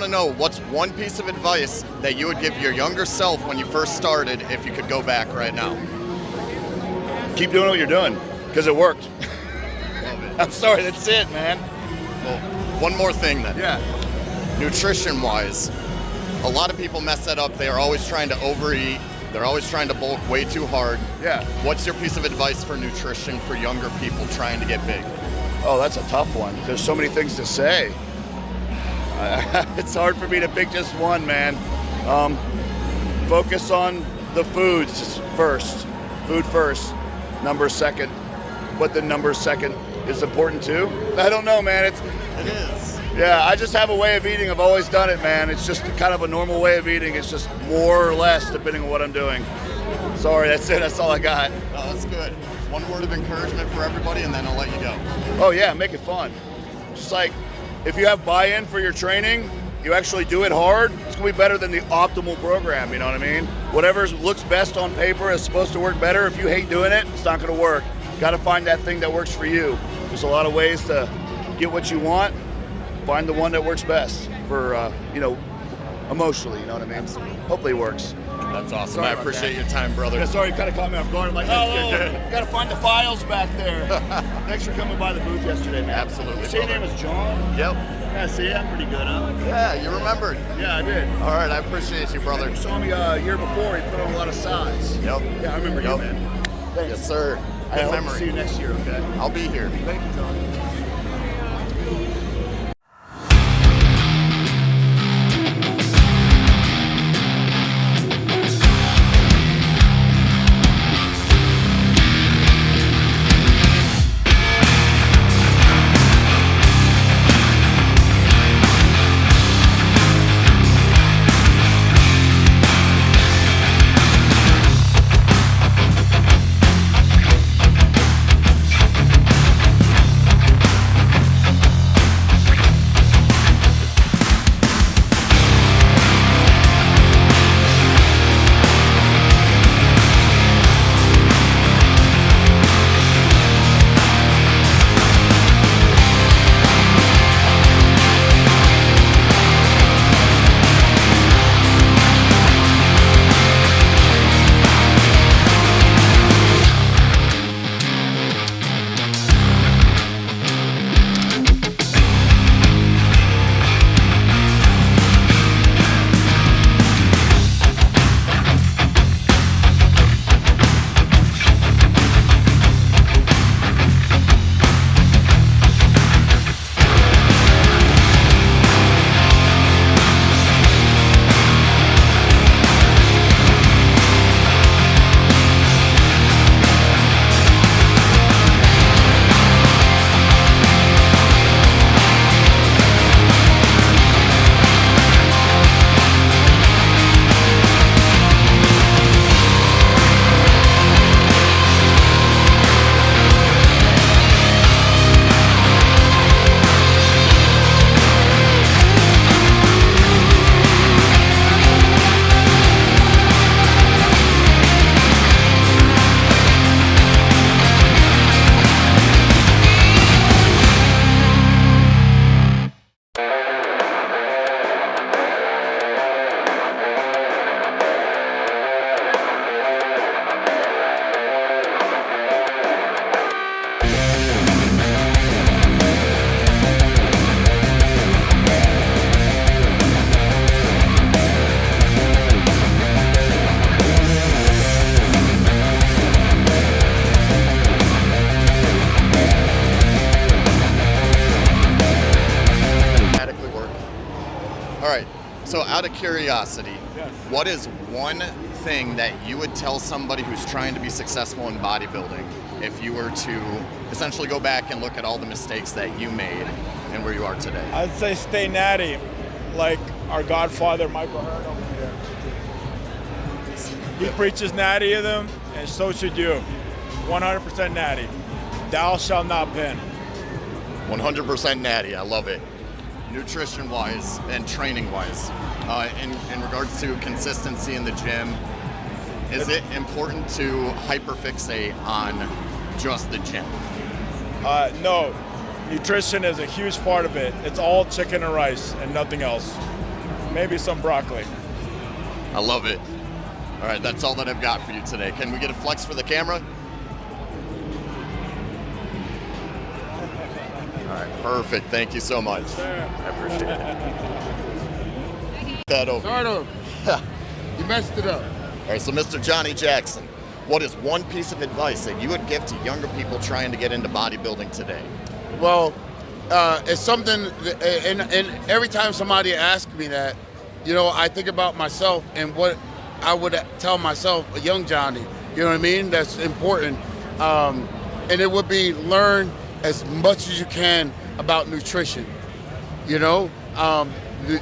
want to know, what's one piece of advice that you would give your younger self when you first started if you could go back right now? Keep doing what you're doing, because it worked. Love it. I'm sorry, that's it, man. Well, one more thing then. Yeah. Nutrition-wise, a lot of people mess that up. They are always trying to overeat. They're always trying to bulk way too hard. Yeah. What's your piece of advice for nutrition for younger people trying to get big? Oh, that's a tough one. There's so many things to say. It's hard for me to pick just one, man. Focus on the foods first. Food first, numbers second. But the numbers second is important too. I don't know, man. It is. Yeah, I just have a way of eating. I've always done it, man. It's just kind of a normal way of eating. It's just more or less depending on what I'm doing. Sorry, that's it. That's all I got. No, that's good. One word of encouragement for everybody, and then I'll let you go. Oh yeah, make it fun. Just like if you have buy-in for your training, you actually do it hard, it's gonna be better than the optimal program, you know what I mean? Whatever looks best on paper is supposed to work better. If you hate doing it, it's not gonna work. Gotta find that thing that works for you. There's a lot of ways to get what you want. Find the one that works best for, emotionally, you know what I mean? Absolutely. Hopefully it works. That's awesome. Sorry I about appreciate that. your time, brother. Yeah, sorry, you kind of caught me off guard. I'm like, gotta find the files back there. Thanks for coming by the booth yesterday, man. Absolutely. You say your name is John? Yep. Yeah, see, I'm pretty good, huh? Yeah, you remembered. Yeah, I did. All right, I appreciate you, brother. You saw me a year before. He put on a lot of size. Yep. Yeah, I remember you, man. Thanks. Yes, sir. I Good hope to memory. see you next year, okay? I'll be here. Thank you, John. So out of curiosity, Yes. what is one thing that you would tell somebody who's trying to be successful in bodybuilding if you were to essentially go back and look at all the mistakes that you made and where you are today? I'd say stay natty, like our godfather, Michael Hearn over here. He preaches nattyism, and so should you. 100% natty. Thou shalt not pin. 100% natty, I love it. Nutrition-wise and training-wise, in regards to consistency in the gym, is it important to hyperfixate on just the gym? No, nutrition is a huge part of it. It's all chicken and rice and nothing else. maybe some broccoli. I love it. All right, that's all that I've got for you today. Can we get a flex for the camera? All right, perfect. Thank you so much. I appreciate it. That over. Arnold, you messed it up. All right, so Mr. Johnny Jackson, what is one piece of advice that you would give to younger people trying to get into bodybuilding today? Well, it's something, and every time somebody asks me that, you know, I think about myself and what I would tell myself, a young Johnny, you know what I mean? That's important. And it would be learn as much as you can about nutrition. You know,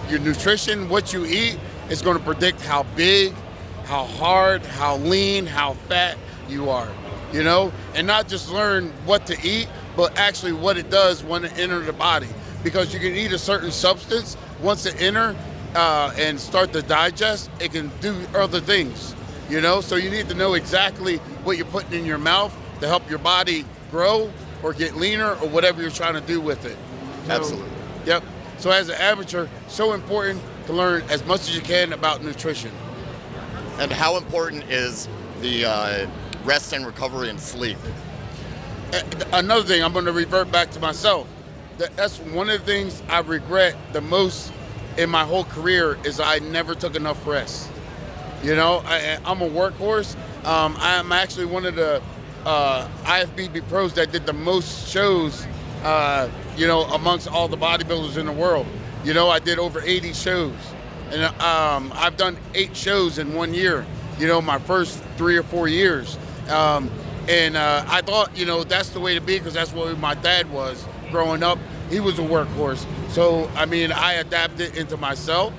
your nutrition, what you eat, is going to predict how big, how hard, how lean, how fat you are, you know? And not just learn what to eat, but actually what it does when it enters the body. Because you can eat a certain substance, once it enters and start to digest, it can do other things, you know? So you need to know exactly what you're putting in your mouth to help your body grow or get leaner or whatever you're trying to do with it. So, Absolutely. Yep. So as an amateur, so important to learn as much as you can about nutrition. And how important is the rest and recovery and sleep? Another thing, I'm going to revert back to myself. That's one of the things I regret the most in my whole career is I never took enough rest. You know, I'm a workhorse. I'm actually one of the IFBB pros that did the most shows, you know, amongst all the bodybuilders in the world. You know, I did over 80 shows. And I've done 8 shows in 1 year, you know, my first 3 or 4 years. And I thought, you know, that's the way to be because that's what my dad was growing up. He was a workhorse. So, I mean, I adapted into myself.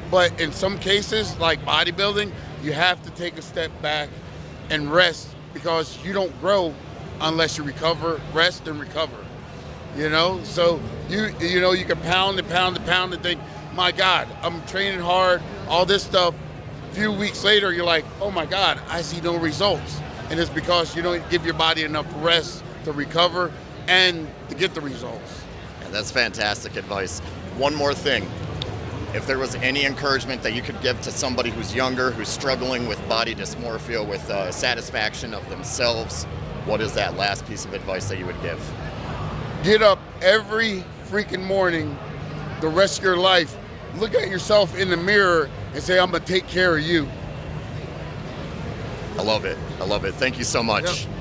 But in some cases, like bodybuilding, you have to take a step back and rest because you don't grow unless you recover, rest and recover. You know, so you know, you can pound and pound and pound and think, my God, I'm training hard, all this stuff. A few weeks later, you're like, oh my God, I see no results. And it's because you don't give your body enough rest to recover and to get the results. Yeah, that's fantastic advice. One more thing. If there was any encouragement that you could give to somebody who's younger, who's struggling with body dysmorphia, with satisfaction of themselves, what is that last piece of advice that you would give? Get up every freaking morning the rest of your life. Look at yourself in the mirror and say, I'm going to take care of you. I love it. I love it. Thank you so much. Yep.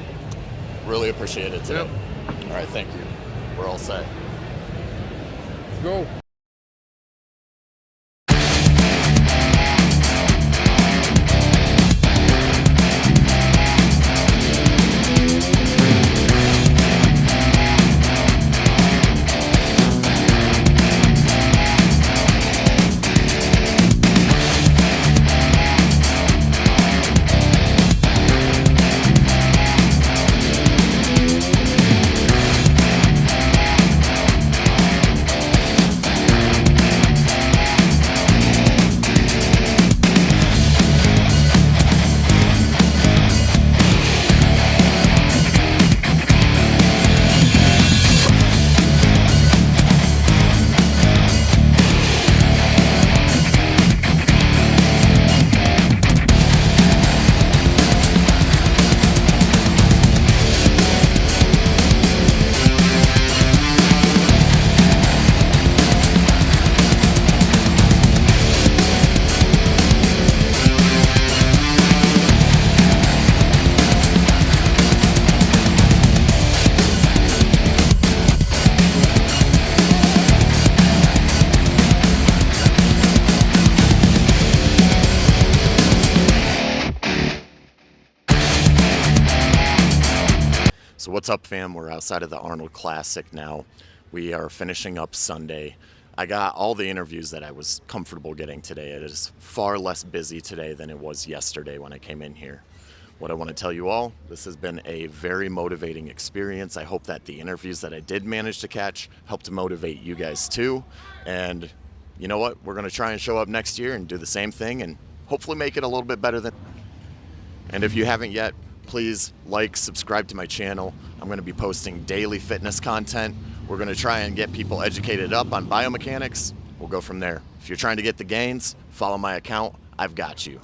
Really appreciate it today. Yep. All right, thank you. We're all set. Go. So what's up, fam? We're outside of the Arnold Classic now. We are finishing up Sunday. I got all the interviews that I was comfortable getting today. It is far less busy today than it was yesterday when I came in here. What I want to tell you all, this has been a very motivating experience. I hope that the interviews that I did manage to catch helped to motivate you guys too. And you know what? We're going to try and show up next year and do the same thing and hopefully make it a little bit better than. And if you haven't yet, please like, subscribe to my channel. I'm going to be posting daily fitness content. We're going to try and get people educated up on biomechanics. We'll go from there. If you're trying to get the gains, follow my account. I've got you.